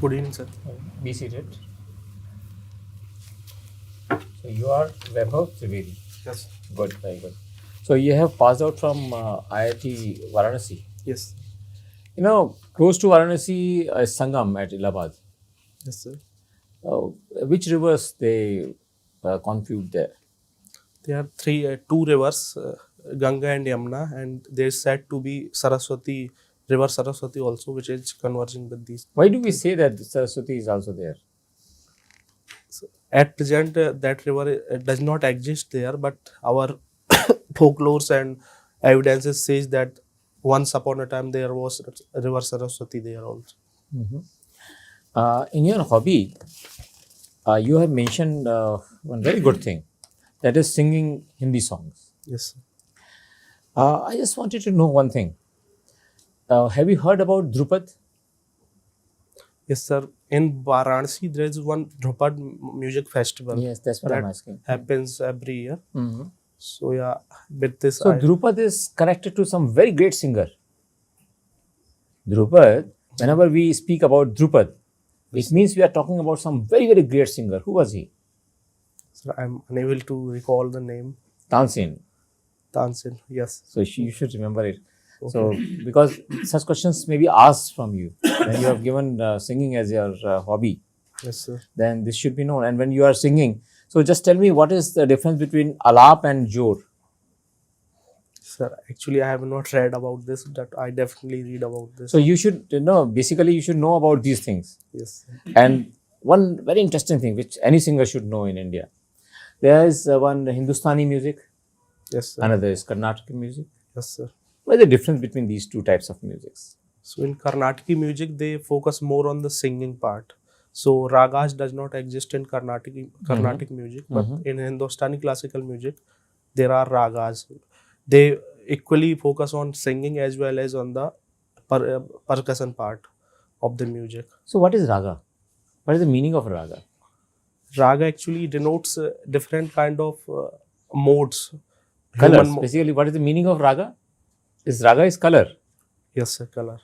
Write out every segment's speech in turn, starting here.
Good evening, sir. Be seated. So you are Vaibhav Trivedi. Yes. Good, very good. So you have passed out from IIT Varanasi. Yes. You know, close to Varanasi is Sangam at Allahabad. Yes, sir. Which rivers they conflude there? There are two rivers, Ganga and Yamuna, and there's said to be Saraswati, River Saraswati also, which is converging with these. Why do we say that Saraswati is also there? At present, that river does not exist there, but our folklores and evidences says that once upon a time there was River Saraswati there also. In your hobby, you have mentioned one very good thing, that is singing Hindi songs. Yes, sir. I just wanted to know one thing. Have you heard about Drupad? Yes, sir. In Varanasi, there is one Drupad music festival. Yes, that's what that I'm asking. happens every year. Mm-hmm. So yeah, with this, So Drupad is connected to some very great singer. Drupad, whenever we speak about Drupad, it means we are talking about some very, very great singer. Who was he? sir, I'm unable to recall the name. Tansen. Tansin. Yes. So you should remember it. So because such questions may be asked from you when you have given singing as your hobby, Yes, sir. then this should be known. And when you are singing, so just tell me what is the difference between alap and jor? Sir, actually, I have not read about this. That I definitely read about this. So you should know, basically you should know about these things. Yes, sir. And one very interesting thing which any singer should know in India, there is one Hindustani music, Yes, sir. another is Carnatic music. Yes, sir. What is the difference between these two types of musics? So in Carnatic music, they focus more on the singing part. So ragas does not exist in Carnatic music, but in Hindustani classical music, there are ragas. They equally focus on singing as well as on the percussion part of the music. So what is raga? What is the meaning of raga? Raga actually denotes different kind of modes. Colors. Human Basically, what is the meaning of raga? Raga is color. Yes, sir. Color.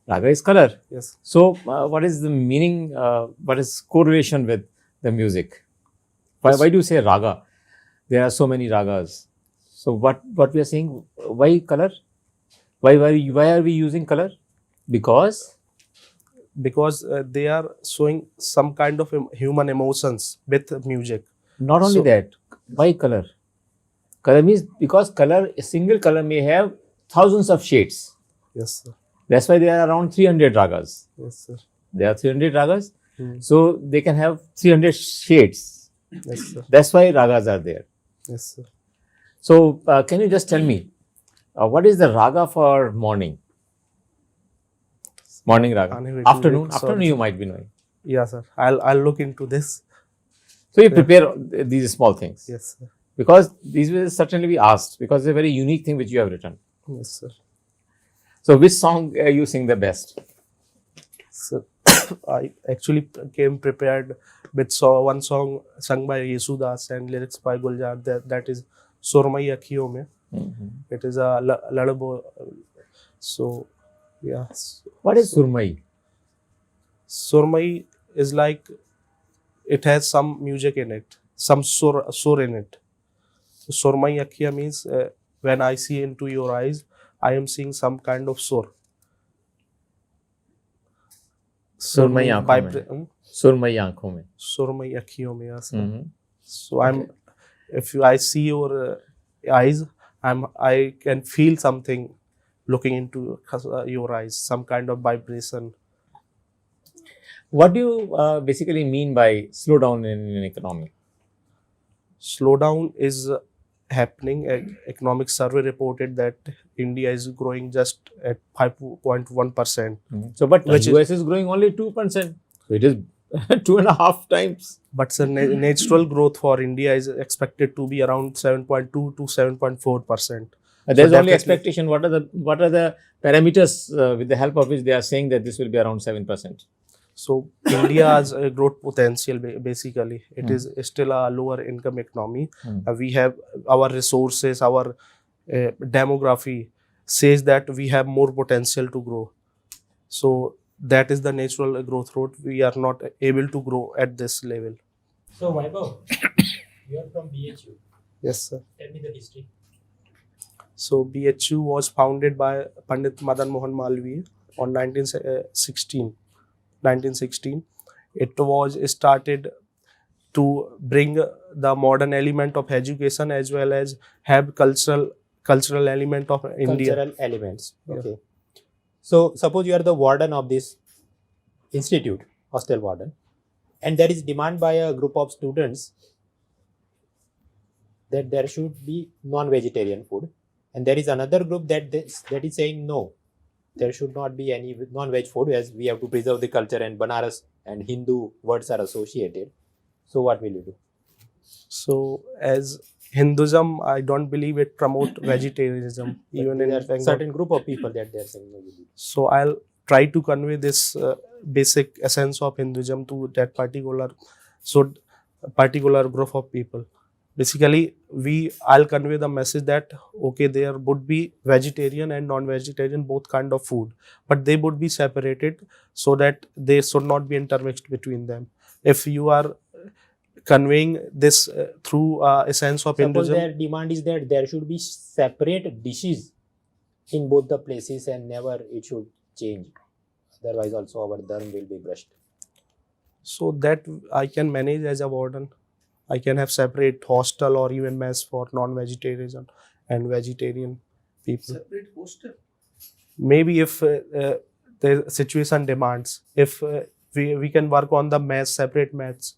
Raga is color. Yes. So what is the meaning? What is correlation with the music? Why do you say raga? There are so many ragas. So what we are saying? Why color? Why are we using color? Because They are showing some kind of human emotions with music. not only So- that. Why color? Color means because color, a single color may have thousands of shades. Yes, sir. That's why there are around 300 ragas. Yes, sir. There are 300 ragas. Hmm. So they can have 300 shades. Yes, sir. That's why ragas are there. Yes, sir. So can you just tell me, what is the raga for morning? Morning raga. Unable to Afternoon? recall. Afternoon you might be knowing. Yeah, sir. I'll look into this. So you prepare these small things. Yes, sir. Because these will certainly be asked because it's a very unique thing which you have written. Yes, sir. So which song you sing the best? So I actually came prepared with one song sung by Yesudas and lyrics by Guljar. That is Surmai Akhiyon Mein. It is a lullaby. So yeah. What is Surmai? Surmai is like it has some music in it, some sur in it. So Surmai Akhiya means when I see into your eyes, I am seeing some kind of sur. Surmai aankhon mein. Surmai aankhon mein. Surmai Akhiyon Mein. Yes, sir. Mhm. So if I see your eyes, I can feel something looking into your eyes, some kind of vibration. What do you basically mean by slow down in an economy? Slowdown is happening. Economic survey reported that India is growing just at 5.1%. So, but Which US is growing only 2%. So it is 2.5 times. But the natural growth for India is expected to be around 7.2 to 7.4%. There's So only definitely- expectation. What are the parameters with the help of which they are saying that this will be around 7%? So India has a growth potential. Basically, it is still a lower income economy. We have our resources, our demography says that we have more potential to grow. So that is the natural growth rate. We are not able to grow at this level. So Vaibhav, you are from BHU. Yes, sir. Tell me the history. So BHU was founded by Pandit Madan Mohan Malviya on 1916. It was started to bring the modern element of education as well as have cultural element of India. Cultural elements. Yeah. Okay. So suppose you are the warden of this institute, hostel warden, and there is demand by a group of students that there should be non-vegetarian food, and there is another group that is saying no, there should not be any non-veg food as we have to preserve the culture and Banaras and Hindu words are associated. So what will you do? So as Hinduism, I don't believe it promote vegetarianism even in there are Bengal. certain group of people that they are saying no. So I'll try to convey this basic essence of Hinduism to that particular group of people. Basically, I'll convey the message that okay, there would be vegetarian and non-vegetarian both kind of food, but they would be separated so that they should not be intermixed between them. If you are conveying this through a sense of Suppose Hinduism, their demand is that there should be separate dishes in both the places and never it should change. Otherwise, also our dharma will be brushed. so that I can manage as a warden. I can have separate hostel or even mess for non-vegetarian and vegetarian people. Separate hostel. Maybe if the situation demands, if we can work on the mess, separate mess.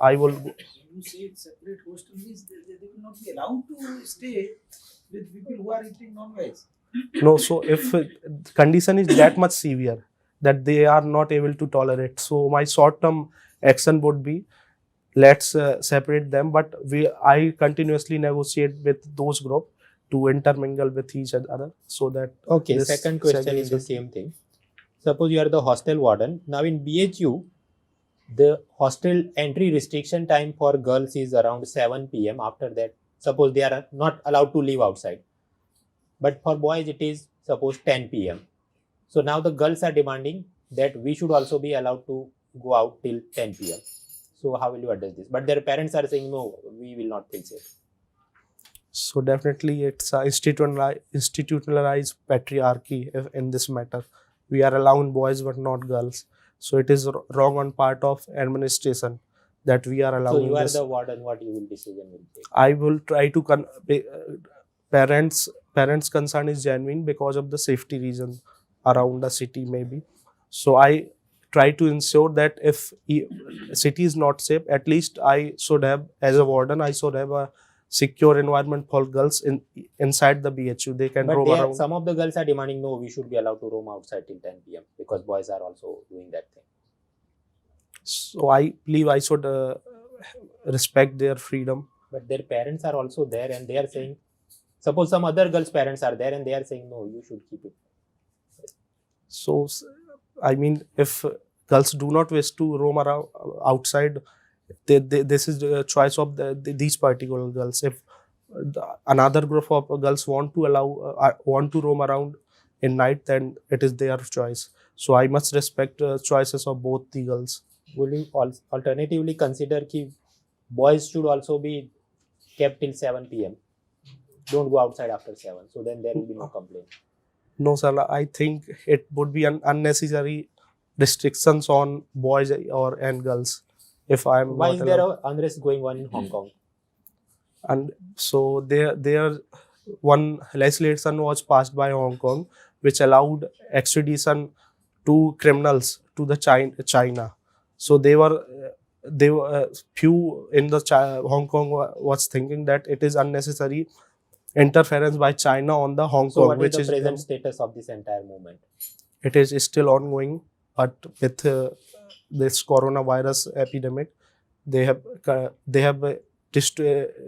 I will. When you say separate hostel means they will not be allowed to stay with people who are eating non-veg. No, so if condition is that much severe that they are not able to tolerate, so my short-term action would be let's separate them. But I continuously negotiate with those group to intermingle with each other so that. Okay, this second question is the segregation- same thing. Suppose you are the hostel warden. Now in BHU, the hostel entry restriction time for girls is around 7 p.m. After that, suppose they are not allowed to leave outside. But for boys, it is suppose 10 p.m. So now the girls are demanding that we should also be allowed to go out till 10 p.m. So how will you address this? But their parents are saying no, we will not feel safe. So definitely it's a institutionalized patriarchy in this matter. We are allowing boys but not girls. So it is wrong on part of administration that we are So allowing you are this. the warden. What you will decision will take? I will try to parents concern is genuine because of the safety reason around the city maybe. So I try to ensure that if city is not safe, at least I should have, as a warden, I should have a secure environment for girls inside the BHU. They can But roam around. some of the girls are demanding no, we should be allowed to roam outside till 10 p.m. because boys are also doing that thing. So I believe I should respect their freedom. But their parents are also there and they are saying, suppose some other girls' parents are there and they are saying no, you should keep it. So I mean, if girls do not wish to roam around outside, this is the choice of these particular girls. If another group of girls want to roam around in night, then it is their choice. So I must respect choices of both the girls. Will you alternatively consider that boys should also be kept till 7 p.m. Don't go outside after 7. So then there will be no complaint. No, sir. I think it would be an unnecessary restrictions on boys and girls. If I am Why not is there allowed. a unrest going on in Hong Kong? And so there one legislation was passed by Hong Kong which allowed extradition to criminals to the China. So they were few in the Hong Kong was thinking that it is unnecessary interference by China on the Hong So Kong, what which is the is present status of this entire movement? it is still ongoing. But with this coronavirus epidemic, they have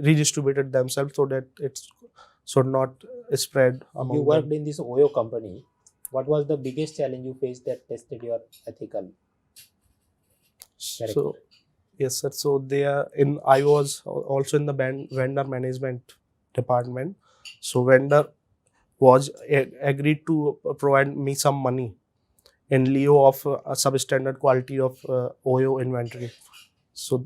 redistributed themselves so that it should not spread among You worked them. in this Oyo company. What was the biggest challenge you faced that tested your ethical character? So yes, sir. So I was also in the vendor management department. So vendor was agreed to provide me some money in lieu of a substandard quality of OYO inventory. So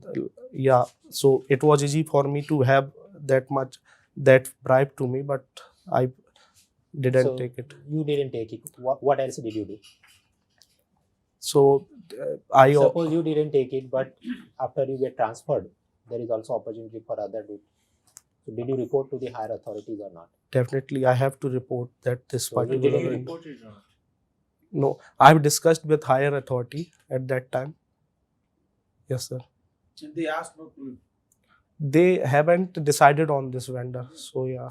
yeah, so it was easy for me to have that bribe to me, but I didn't So take it. you didn't take it. What else did you do? So I Suppose you didn't take it, but after you get transferred, there is also opportunity for other route. So did you report to the higher authorities or not? definitely I have to report that this So you particular didn't vendor- Report it or not? No, I've discussed with higher authority at that time. Yes, sir. And they asked not to. They haven't decided on this vendor. So yeah,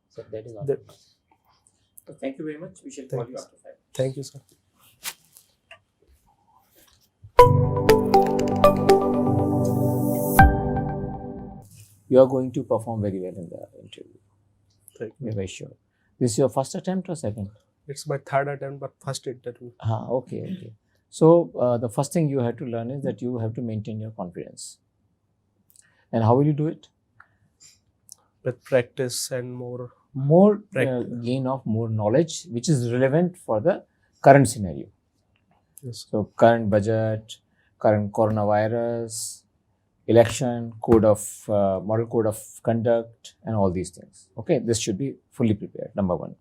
So that is all. The- So thank you very much. We shall Thank call you you. after 5. thank you, sir. You are going to perform very well in the interview. Thank We are very sure. This is your first attempt or second? It's my third attempt, but first interview. Okay. So the first thing you have to learn is that you have to maintain your confidence. And how will you do it? With practice and more. More Practice. gain of more knowledge, which is relevant for the current scenario. Yes. So current budget, current coronavirus, election, model code of conduct, and all these things. Okay, this should be fully prepared. Number one.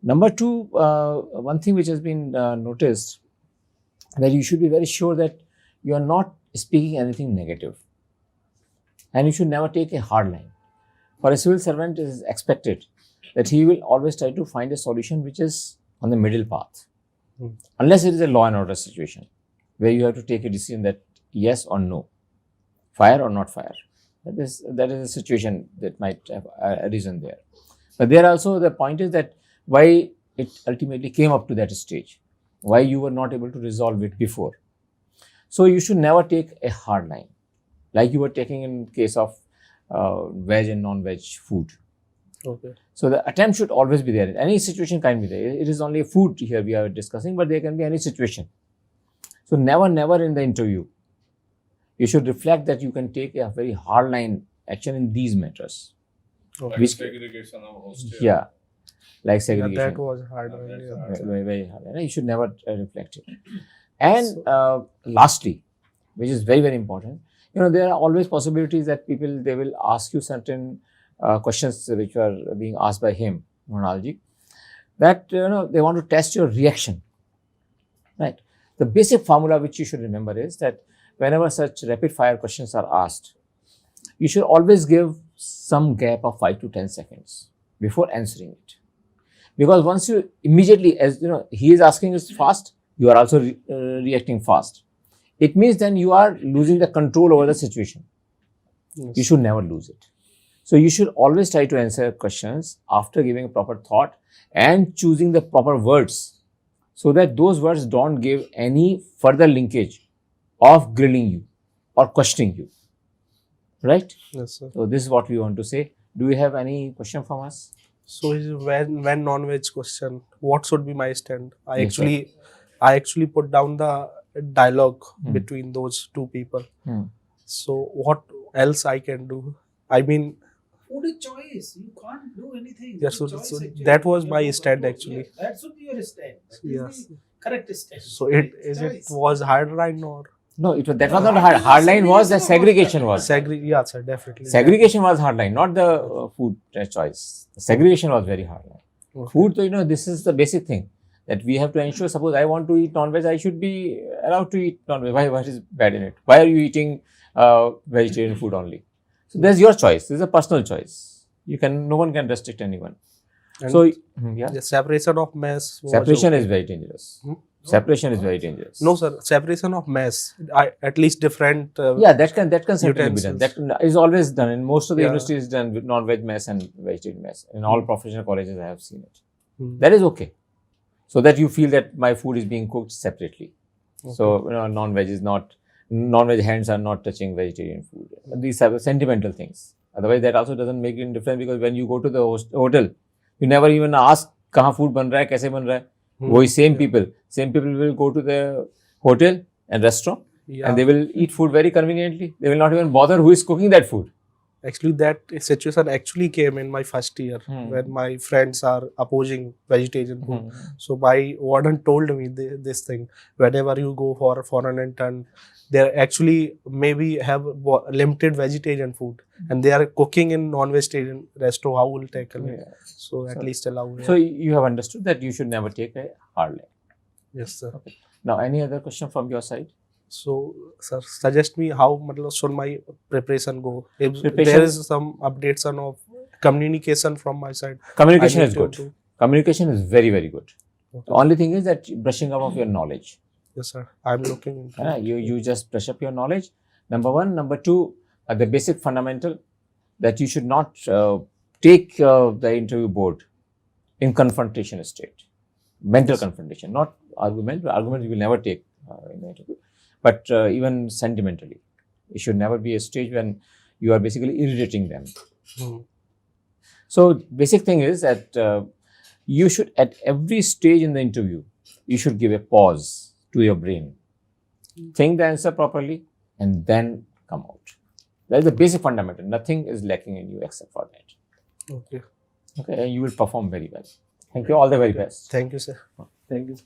Number two, one thing which has been noticed, that you should be very sure that you are not speaking anything negative, and you should never take a hard line. For a civil servant, it is expected that he will always try to find a solution which is on the middle path, unless it is a law and order situation where you have to take a decision that yes or no, fire or not fire. That is a situation that might have arisen there. But there also the point is that why it ultimately came up to that stage, why you were not able to resolve it before. So you should never take a hard line, like you were taking in case of veg and non-veg food. Okay. So the attempt should always be there. Any situation can be there. It is only food here we are discussing, but there can be any situation. So never in the interview, you should reflect that you can take a very hard line action in these matters. Okay. Which- segregation of hostel. Yeah, like Yeah, segregation. that was hard. Yeah, that's yeah. hard. Very hard. You should never reflect it. And lastly, which is very important, there are always possibilities that they will ask you certain questions which are being asked by him, Monalji, that they want to test your reaction. Right. The basic formula which you should remember is that whenever such rapid fire questions are asked, you should always give some gap of 5 to 10 seconds before answering it. Because once you immediately, as he is asking you fast, you are also reacting fast. It means then you are losing the control over the situation. Yes. You should never lose it. So you should always try to answer questions after giving a proper thought and choosing the proper words, so that those words don't give any further linkage of grilling you or questioning you. Right? Yes, sir. So this is what we want to say. Do you have any question from us? So when non-veg question, what should be my stand? I Yes, sir. actually put down the dialogue Hmm. between those two people. Hmm. So what else I can do? I mean, Food is choice. You can't do anything. Yeah, It's so- a choice, so actually. that was You my have to stand, control. actually. Yeah, that should be your stand. That is yes. the correct stand. So it It's choice. was hard line or No, that was not hard. Hard line was the segregation was. yeah, sir, definitely. Segregation was hard line, not the food choice. The segregation was very hard line. Okay. Food, so, this is the basic thing that we have to ensure. Suppose I want to eat non-veg, I should be allowed to eat non-veg. Why? What is bad in it? Why are you eating vegetarian food only? So that's your choice. This is a personal choice. No one can restrict anyone. And So yeah, the separation of mess. was separation okay. is very dangerous. Hmm? Separation is very dangerous. No, sir. Separation of mess. At least different. Yeah, that can certainly be done. Utensils. That is always done. In most of the Yeah. universities, is done with non-veg mess and vegetarian mess. In all professional colleges, I have seen it. Hmm. That is okay. So that you feel that my food is being cooked separately. So non-veg hands are not touching vegetarian food. These are sentimental things. Otherwise, that also doesn't make any difference, because when you go to the hotel, you never even ask कहाँ food बन रहा है, कैसे बन रहा है. वही same people will go to the hotel and restaurant, Yeah. and they will eat food very conveniently. They will not even bother who is cooking that food. Actually, that situation actually came in my first year when my friends are opposing vegetarian food. So my warden told me this thing: whenever you go for an intern, they actually maybe have limited vegetarian food, and they are cooking in non-vegetarian restaurant. How will tackle it? So at least allow it. So you have understood that you should never take a hard line. Yes, sir. Okay. Now, any other question from your side? So, sir, suggest me how should my preparation go? If Preparation- there is some updates on of communication from my side. Communication I need is to good. do- Communication is very, very good. Okay. The only thing is that brushing up of your knowledge. Yes, sir. I'm looking into it. You just brush up your knowledge. Number one. Number two, the basic fundamental that you should not take the interview board in confrontation state. Mental confrontation, not argument. Argument you will never take in the interview. But even sentimentally, it should never be a stage when you are basically irritating them. So basic thing is that you should, at every stage in the interview, you should give a pause to your brain. Think the answer properly and then come out. That is the basic fundamental. Nothing is lacking in you except for that. Okay. Okay, and you will perform very well. Thank you. All the very best. Thank you, sir. Thank you.